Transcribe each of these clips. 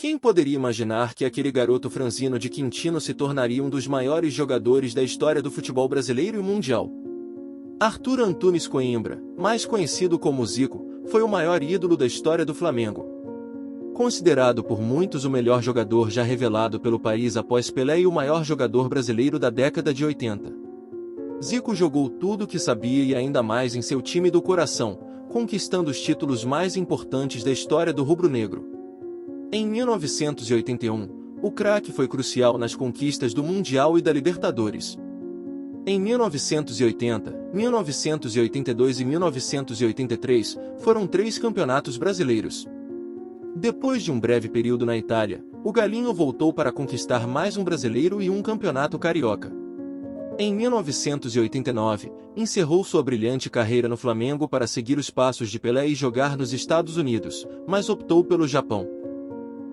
Quem poderia imaginar que aquele garoto franzino de Quintino se tornaria um dos maiores jogadores da história do futebol brasileiro e mundial? Arthur Antunes Coimbra, mais conhecido como Zico, foi o maior ídolo da história do Flamengo. Considerado por muitos o melhor jogador já revelado pelo país após Pelé e o maior jogador brasileiro da década de 80. Zico jogou tudo o que sabia e ainda mais em seu time do coração, conquistando os títulos mais importantes da história do rubro-negro. Em 1981, o craque foi crucial nas conquistas do Mundial e da Libertadores. Em 1980, 1982 e 1983, foram 3 campeonatos brasileiros. Depois de um breve período na Itália, o Galinho voltou para conquistar mais um brasileiro e um campeonato carioca. Em 1989, encerrou sua brilhante carreira no Flamengo para seguir os passos de Pelé e jogar nos Estados Unidos, mas optou pelo Japão.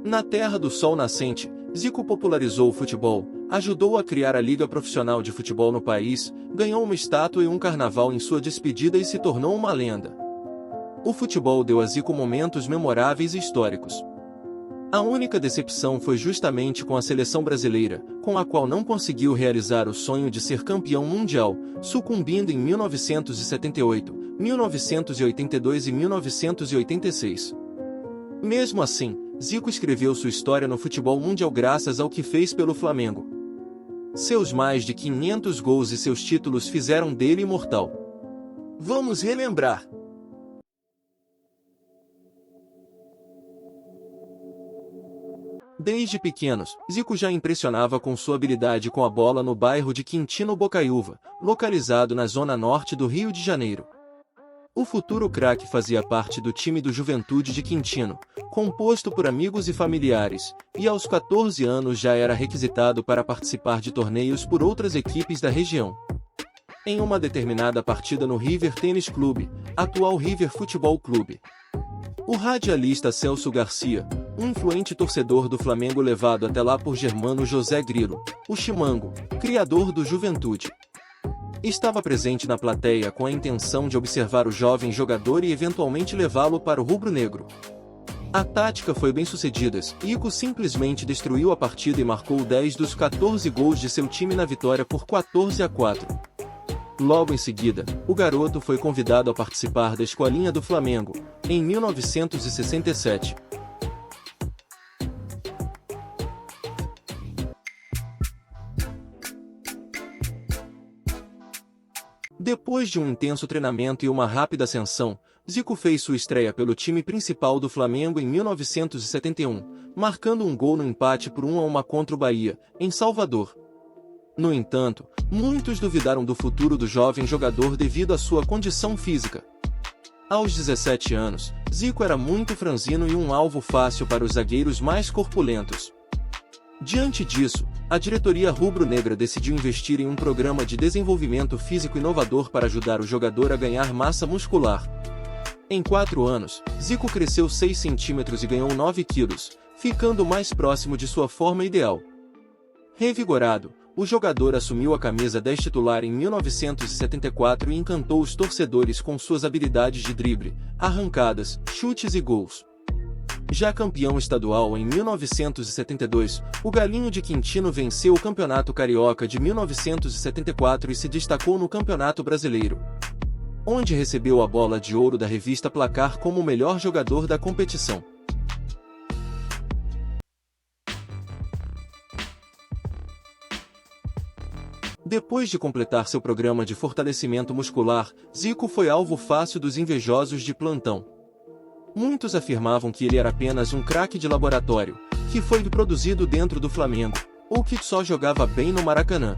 Na terra do sol nascente, Zico popularizou o futebol, ajudou a criar a Liga Profissional de Futebol no país, ganhou uma estátua e um carnaval em sua despedida e se tornou uma lenda. O futebol deu a Zico momentos memoráveis e históricos. A única decepção foi justamente com a seleção brasileira, com a qual não conseguiu realizar o sonho de ser campeão mundial, sucumbindo em 1978, 1982 e 1986. Mesmo assim, Zico escreveu sua história no futebol mundial graças ao que fez pelo Flamengo. Seus mais de 500 gols e seus títulos fizeram dele imortal. Vamos relembrar. Desde pequenos, Zico já impressionava com sua habilidade com a bola no bairro de Quintino Bocaiúva, localizado na zona norte do Rio de Janeiro. O futuro craque fazia parte do time do Juventude de Quintino, composto por amigos e familiares, e aos 14 anos já era requisitado para participar de torneios por outras equipes da região. Em uma determinada partida no River Tênis Clube, atual River Futebol Clube, o radialista Celso Garcia, um influente torcedor do Flamengo levado até lá por Germano José Grilo, o Chimango, criador do Juventude, estava presente na plateia com a intenção de observar o jovem jogador e eventualmente levá-lo para o rubro-negro. A tática foi bem sucedida, Zico simplesmente destruiu a partida e marcou 10 dos 14 gols de seu time na vitória por 14-4. Logo em seguida, o garoto foi convidado a participar da Escolinha do Flamengo, em 1967. Depois de um intenso treinamento e uma rápida ascensão, Zico fez sua estreia pelo time principal do Flamengo em 1971, marcando um gol no empate por 1-1 contra o Bahia, em Salvador. No entanto, muitos duvidaram do futuro do jovem jogador devido à sua condição física. Aos 17 anos, Zico era muito franzino e um alvo fácil para os zagueiros mais corpulentos. Diante disso, a diretoria rubro-negra decidiu investir em um programa de desenvolvimento físico inovador para ajudar o jogador a ganhar massa muscular. Em 4 anos, Zico cresceu 6 centímetros e ganhou 9 quilos, ficando mais próximo de sua forma ideal. Revigorado, o jogador assumiu a camisa 10 titular em 1974 e encantou os torcedores com suas habilidades de drible, arrancadas, chutes e gols. Já campeão estadual em 1972, o Galinho de Quintino venceu o Campeonato Carioca de 1974 e se destacou no Campeonato Brasileiro, onde recebeu a bola de ouro da revista Placar como o melhor jogador da competição. Depois de completar seu programa de fortalecimento muscular, Zico foi alvo fácil dos invejosos de plantão. Muitos afirmavam que ele era apenas um craque de laboratório, que foi produzido dentro do Flamengo, ou que só jogava bem no Maracanã.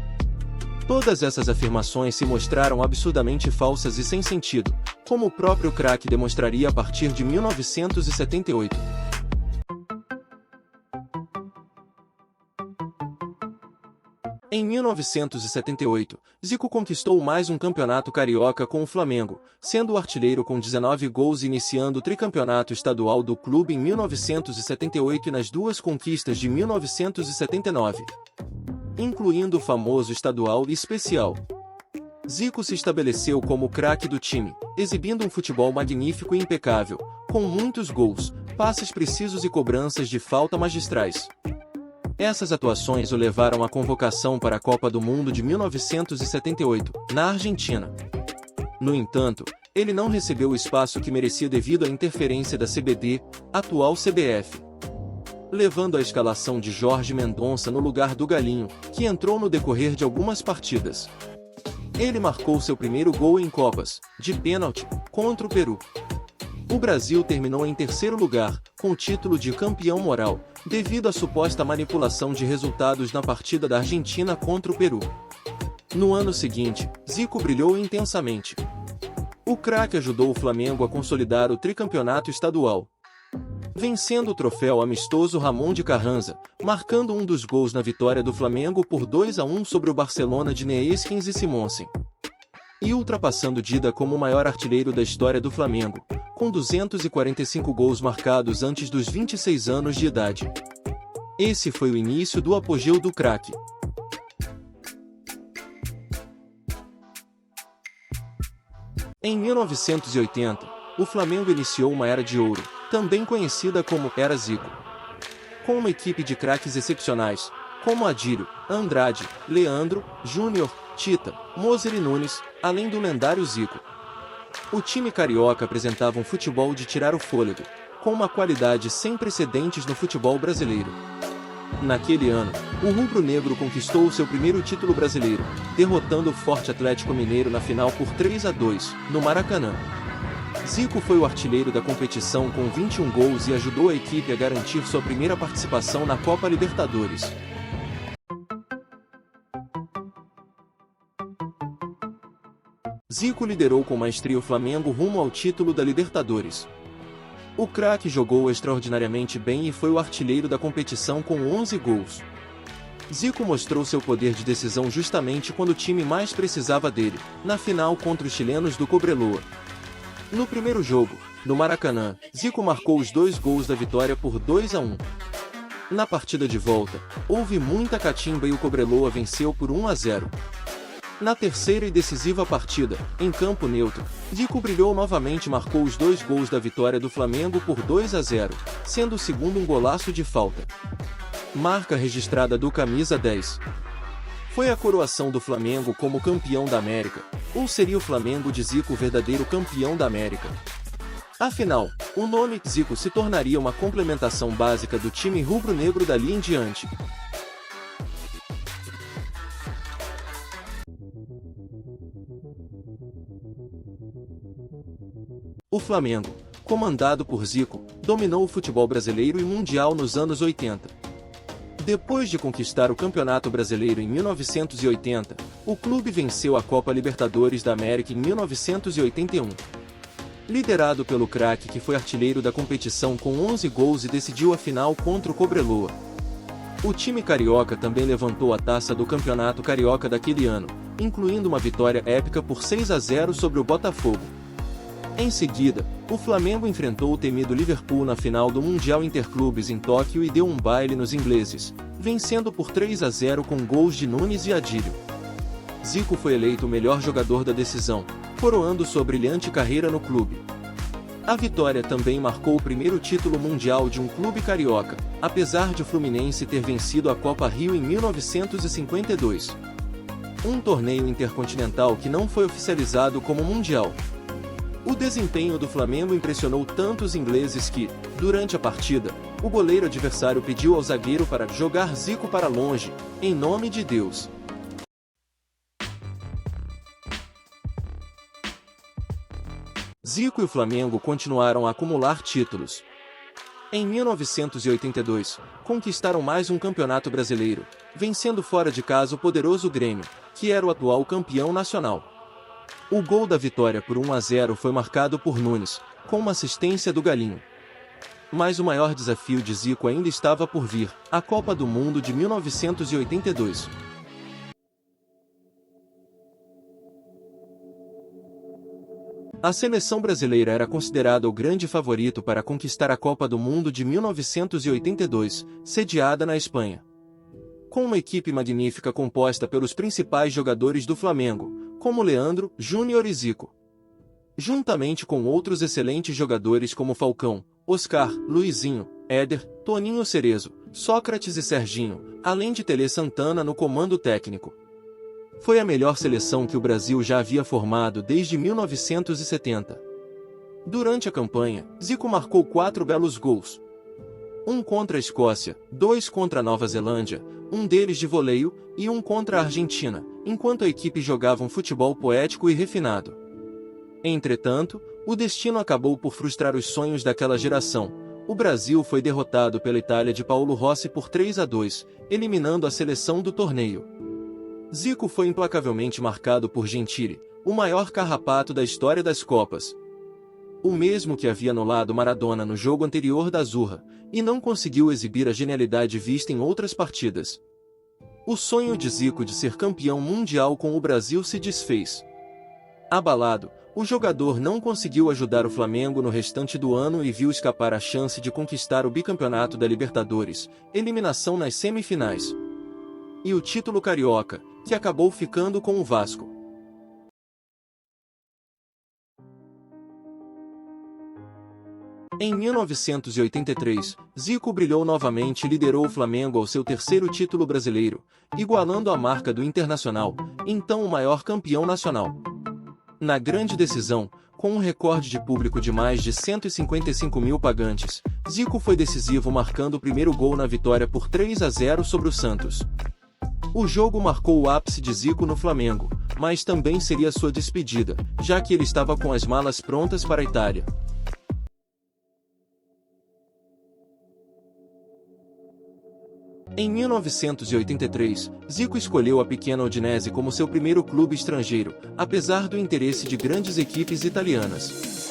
Todas essas afirmações se mostraram absurdamente falsas e sem sentido, como o próprio craque demonstraria a partir de 1978. Em 1978, Zico conquistou mais um campeonato carioca com o Flamengo, sendo o artilheiro com 19 gols e iniciando o tricampeonato estadual do clube em 1978 e nas 2 conquistas de 1979, incluindo o famoso estadual e especial. Zico se estabeleceu como craque do time, exibindo um futebol magnífico e impecável, com muitos gols, passes precisos e cobranças de falta magistrais. Essas atuações o levaram à convocação para a Copa do Mundo de 1978, na Argentina. No entanto, ele não recebeu o espaço que merecia devido à interferência da CBD, atual CBF, levando à escalação de Jorge Mendonça no lugar do Galinho, que entrou no decorrer de algumas partidas. Ele marcou seu primeiro gol em Copas, de pênalti, contra o Peru. O Brasil terminou em terceiro lugar, com o título de campeão moral, devido à suposta manipulação de resultados na partida da Argentina contra o Peru. No ano seguinte, Zico brilhou intensamente. O craque ajudou o Flamengo a consolidar o tricampeonato estadual, vencendo o troféu amistoso Ramon de Carranza, marcando um dos gols na vitória do Flamengo por 2-1 sobre o Barcelona de Neeskens e Simonsen, e ultrapassando Dida como o maior artilheiro da história do Flamengo, com 245 gols marcados antes dos 26 anos de idade. Esse foi o início do apogeu do craque. Em 1980, o Flamengo iniciou uma era de ouro, também conhecida como Era Zico, com uma equipe de craques excepcionais, como Adílio, Andrade, Leandro, Júnior, Tita, Moser e Nunes, além do lendário Zico. O time carioca apresentava um futebol de tirar o fôlego, com uma qualidade sem precedentes no futebol brasileiro. Naquele ano, o rubro-negro conquistou o seu primeiro título brasileiro, derrotando o forte Atlético Mineiro na final por 3-2, no Maracanã. Zico foi o artilheiro da competição com 21 gols e ajudou a equipe a garantir sua primeira participação na Copa Libertadores. Zico liderou com maestria o Flamengo rumo ao título da Libertadores. O craque jogou extraordinariamente bem e foi o artilheiro da competição com 11 gols. Zico mostrou seu poder de decisão justamente quando o time mais precisava dele, na final contra os chilenos do Cobreloa. No primeiro jogo, no Maracanã, Zico marcou os 2 gols da vitória por 2-1. Na partida de volta, houve muita catimba e o Cobreloa venceu por 1-0. Na terceira e decisiva partida, em campo neutro, Zico brilhou novamente e marcou os 2 gols da vitória do Flamengo por 2-0, sendo o segundo um golaço de falta. Marca registrada do camisa 10. Foi a coroação do Flamengo como campeão da América, ou seria o Flamengo de Zico o verdadeiro campeão da América? Afinal, o nome Zico se tornaria uma complementação básica do time rubro-negro dali em diante. O Flamengo, comandado por Zico, dominou o futebol brasileiro e mundial nos anos 80. Depois de conquistar o Campeonato Brasileiro em 1980, o clube venceu a Copa Libertadores da América em 1981. Liderado pelo craque que foi artilheiro da competição com 11 gols e decidiu a final contra o Cobreloa. O time carioca também levantou a taça do Campeonato Carioca daquele ano, incluindo uma vitória épica por 6-0 sobre o Botafogo. Em seguida, o Flamengo enfrentou o temido Liverpool na final do Mundial Interclubes em Tóquio e deu um baile nos ingleses, vencendo por 3-0 com gols de Nunes e Adílio. Zico foi eleito o melhor jogador da decisão, coroando sua brilhante carreira no clube. A vitória também marcou o primeiro título mundial de um clube carioca, apesar de o Fluminense ter vencido a Copa Rio em 1952. Um torneio intercontinental que não foi oficializado como mundial. O desempenho do Flamengo impressionou tanto os ingleses que, durante a partida, o goleiro adversário pediu ao zagueiro para jogar Zico para longe, em nome de Deus. Zico e o Flamengo continuaram a acumular títulos. Em 1982, conquistaram mais um campeonato brasileiro, vencendo fora de casa o poderoso Grêmio, que era o atual campeão nacional. O gol da vitória por 1-0 foi marcado por Nunes, com uma assistência do Galinho. Mas o maior desafio de Zico ainda estava por vir, a Copa do Mundo de 1982. A seleção brasileira era considerada o grande favorito para conquistar a Copa do Mundo de 1982, sediada na Espanha. Com uma equipe magnífica composta pelos principais jogadores do Flamengo, como Leandro, Júnior e Zico, juntamente com outros excelentes jogadores como Falcão, Oscar, Luizinho, Éder, Toninho Cerezo, Sócrates e Serginho, além de Tele Santana no comando técnico. Foi a melhor seleção que o Brasil já havia formado desde 1970. Durante a campanha, Zico marcou 4 belos gols. 1 contra a Escócia, 2 contra a Nova Zelândia, um deles de voleio, e 1 contra a Argentina, enquanto a equipe jogava um futebol poético e refinado. Entretanto, o destino acabou por frustrar os sonhos daquela geração. O Brasil foi derrotado pela Itália de Paulo Rossi por 3-2, eliminando a seleção do torneio. Zico foi implacavelmente marcado por Gentili, o maior carrapato da história das Copas. O mesmo que havia anulado Maradona no jogo anterior da Azurra, e não conseguiu exibir a genialidade vista em outras partidas. O sonho de Zico de ser campeão mundial com o Brasil se desfez. Abalado, o jogador não conseguiu ajudar o Flamengo no restante do ano e viu escapar a chance de conquistar o bicampeonato da Libertadores, eliminação nas semifinais. E o título carioca, que acabou ficando com o Vasco. Em 1983, Zico brilhou novamente e liderou o Flamengo ao seu 3º título brasileiro, igualando a marca do Internacional, então o maior campeão nacional. Na grande decisão, com um recorde de público de mais de 155 mil pagantes, Zico foi decisivo marcando o primeiro gol na vitória por 3-0 sobre o Santos. O jogo marcou o ápice de Zico no Flamengo, mas também seria sua despedida, já que ele estava com as malas prontas para a Itália. Em 1983, Zico escolheu a pequena Udinese como seu primeiro clube estrangeiro, apesar do interesse de grandes equipes italianas.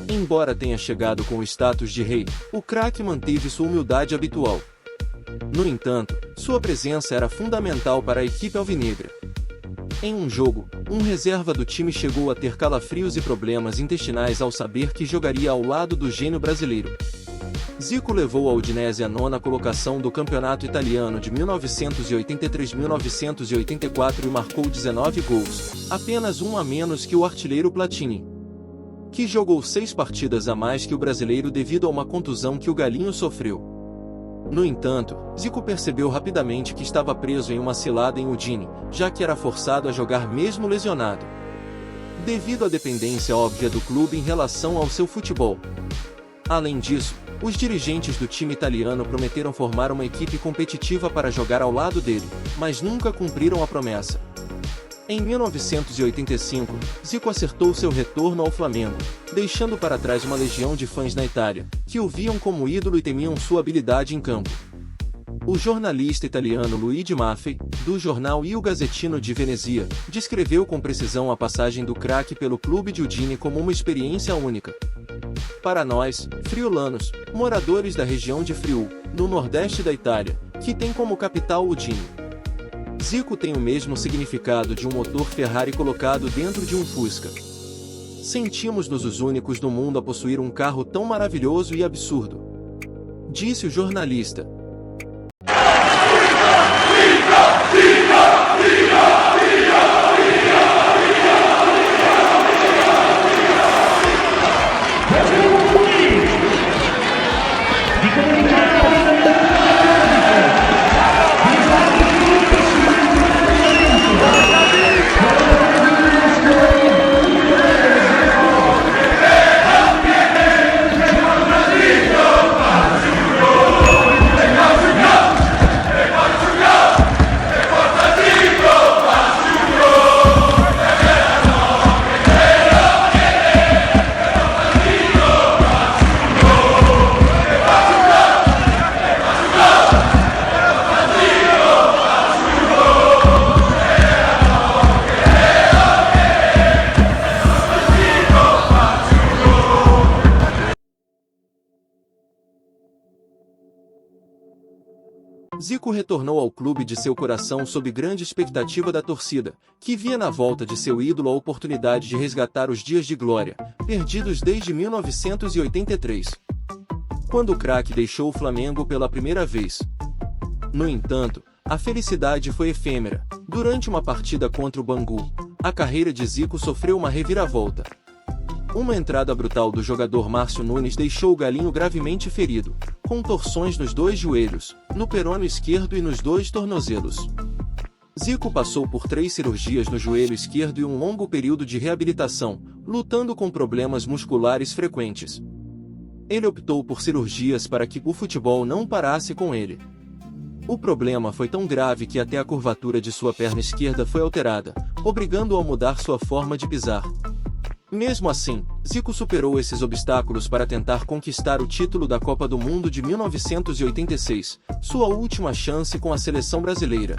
Embora tenha chegado com o status de rei, o craque manteve sua humildade habitual. No entanto, sua presença era fundamental para a equipe alvinegra. Em um jogo, um reserva do time chegou a ter calafrios e problemas intestinais ao saber que jogaria ao lado do gênio brasileiro. Zico levou a Udinese à 9ª colocação do campeonato italiano de 1983-1984 e marcou 19 gols, apenas um a menos que o artilheiro Platini, que jogou 6 partidas a mais que o brasileiro devido a uma contusão que o Galinho sofreu. No entanto, Zico percebeu rapidamente que estava preso em uma cilada em Udine, já que era forçado a jogar mesmo lesionado, devido à dependência óbvia do clube em relação ao seu futebol. Além disso, os dirigentes do time italiano prometeram formar uma equipe competitiva para jogar ao lado dele, mas nunca cumpriram a promessa. Em 1985, Zico acertou seu retorno ao Flamengo, deixando para trás uma legião de fãs na Itália, que o viam como ídolo e temiam sua habilidade em campo. O jornalista italiano Luigi Maffei, do jornal Il Gazzettino di Venezia, descreveu com precisão a passagem do craque pelo clube de Udine como uma experiência única. Para nós, friulanos, moradores da região de Friul, no nordeste da Itália, que tem como capital Udine, Zico tem o mesmo significado de um motor Ferrari colocado dentro de um Fusca. Sentimos-nos os únicos do mundo a possuir um carro tão maravilhoso e absurdo, disse o jornalista. Zico retornou ao clube de seu coração sob grande expectativa da torcida, que via na volta de seu ídolo a oportunidade de resgatar os dias de glória, perdidos desde 1983, quando o craque deixou o Flamengo pela primeira vez. No entanto, a felicidade foi efêmera. Durante uma partida contra o Bangu, a carreira de Zico sofreu uma reviravolta. Uma entrada brutal do jogador Márcio Nunes deixou o Galinho gravemente ferido, com torções nos 2 joelhos, no perônio esquerdo e nos 2 tornozelos. Zico passou por 3 cirurgias no joelho esquerdo e um longo período de reabilitação, lutando com problemas musculares frequentes. Ele optou por cirurgias para que o futebol não parasse com ele. O problema foi tão grave que até a curvatura de sua perna esquerda foi alterada, obrigando-o a mudar sua forma de pisar. Mesmo assim, Zico superou esses obstáculos para tentar conquistar o título da Copa do Mundo de 1986, sua última chance com a seleção brasileira.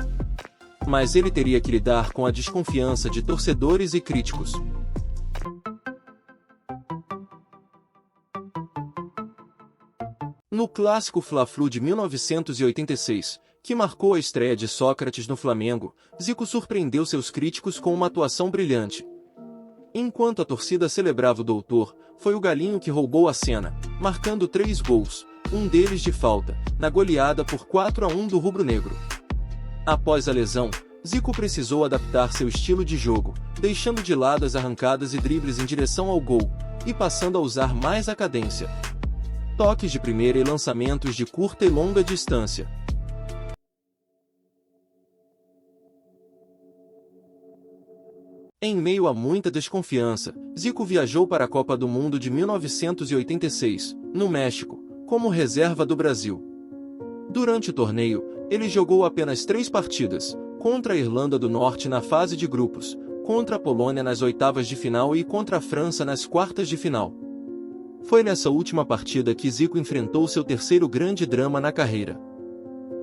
Mas ele teria que lidar com a desconfiança de torcedores e críticos. No clássico Fla-Flu de 1986, que marcou a estreia de Sócrates no Flamengo, Zico surpreendeu seus críticos com uma atuação brilhante. Enquanto a torcida celebrava o doutor, foi o Galinho que roubou a cena, marcando 3 gols, um deles de falta, na goleada por 4-1 do rubro-negro. Após a lesão, Zico precisou adaptar seu estilo de jogo, deixando de lado as arrancadas e dribles em direção ao gol, e passando a usar mais a cadência. Toques de primeira e lançamentos de curta e longa distância. Em meio a muita desconfiança, Zico viajou para a Copa do Mundo de 1986, no México, como reserva do Brasil. Durante o torneio, ele jogou apenas 3 partidas, contra a Irlanda do Norte na fase de grupos, contra a Polônia nas oitavas de final e contra a França nas quartas de final. Foi nessa última partida que Zico enfrentou seu terceiro grande drama na carreira.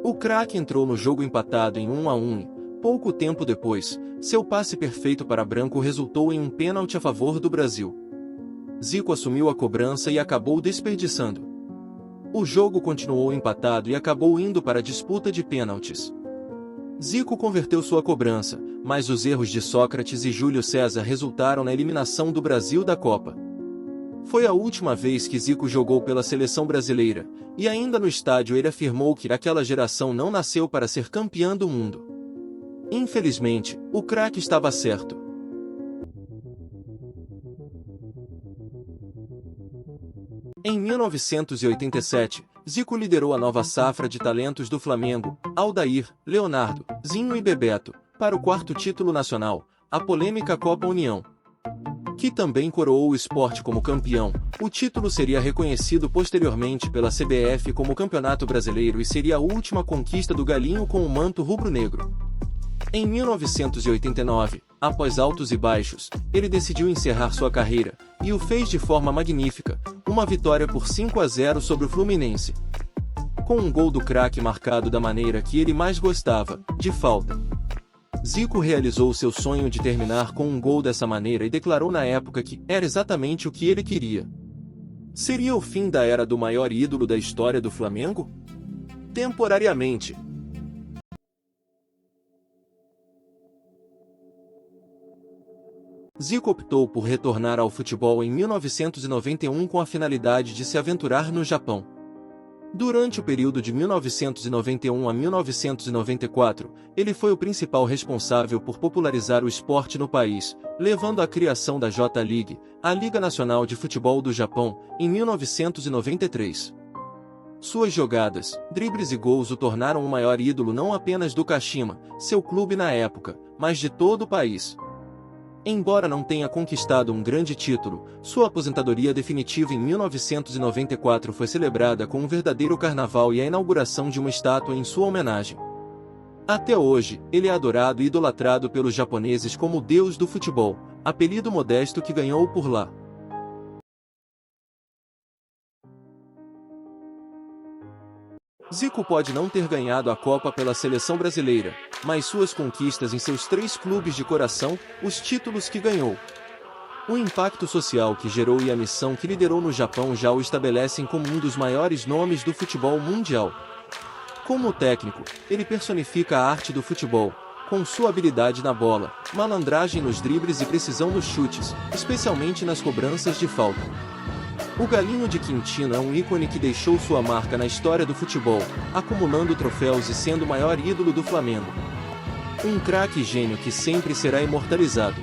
O craque entrou no jogo empatado em 1-1 e, pouco tempo depois, seu passe perfeito para Branco resultou em um pênalti a favor do Brasil. Zico assumiu a cobrança e acabou desperdiçando. O jogo continuou empatado e acabou indo para a disputa de pênaltis. Zico converteu sua cobrança, mas os erros de Sócrates e Júlio César resultaram na eliminação do Brasil da Copa. Foi a última vez que Zico jogou pela seleção brasileira, e ainda no estádio ele afirmou que aquela geração não nasceu para ser campeã do mundo. Infelizmente, o craque estava certo. Em 1987, Zico liderou a nova safra de talentos do Flamengo, Aldair, Leonardo, Zinho e Bebeto, para o 4º título nacional, a polêmica Copa União, que também coroou o Sport como campeão. O título seria reconhecido posteriormente pela CBF como Campeonato Brasileiro e seria a última conquista do Galinho com o manto rubro-negro. Em 1989, após altos e baixos, ele decidiu encerrar sua carreira, e o fez de forma magnífica, uma vitória por 5-0 sobre o Fluminense. Com um gol do craque marcado da maneira que ele mais gostava, de falta. Zico realizou seu sonho de terminar com um gol dessa maneira e declarou na época que era exatamente o que ele queria. Seria o fim da era do maior ídolo da história do Flamengo? Temporariamente. Zico optou por retornar ao futebol em 1991 com a finalidade de se aventurar no Japão. Durante o período de 1991 a 1994, ele foi o principal responsável por popularizar o esporte no país, levando à criação da J-League, a Liga Nacional de Futebol do Japão, em 1993. Suas jogadas, dribles e gols o tornaram o maior ídolo não apenas do Kashima, seu clube na época, mas de todo o país. Embora não tenha conquistado um grande título, sua aposentadoria definitiva em 1994 foi celebrada com um verdadeiro carnaval e a inauguração de uma estátua em sua homenagem. Até hoje, ele é adorado e idolatrado pelos japoneses como o deus do futebol, apelido modesto que ganhou por lá. Zico pode não ter ganhado a Copa pela seleção brasileira, mas suas conquistas em seus 3 clubes de coração, os títulos que ganhou, o impacto social que gerou e a missão que liderou no Japão já o estabelecem como um dos maiores nomes do futebol mundial. Como técnico, ele personifica a arte do futebol, com sua habilidade na bola, malandragem nos dribles e precisão nos chutes, especialmente nas cobranças de falta. O Galinho de Quintino é um ícone que deixou sua marca na história do futebol, acumulando troféus e sendo o maior ídolo do Flamengo. Um craque gênio que sempre será imortalizado.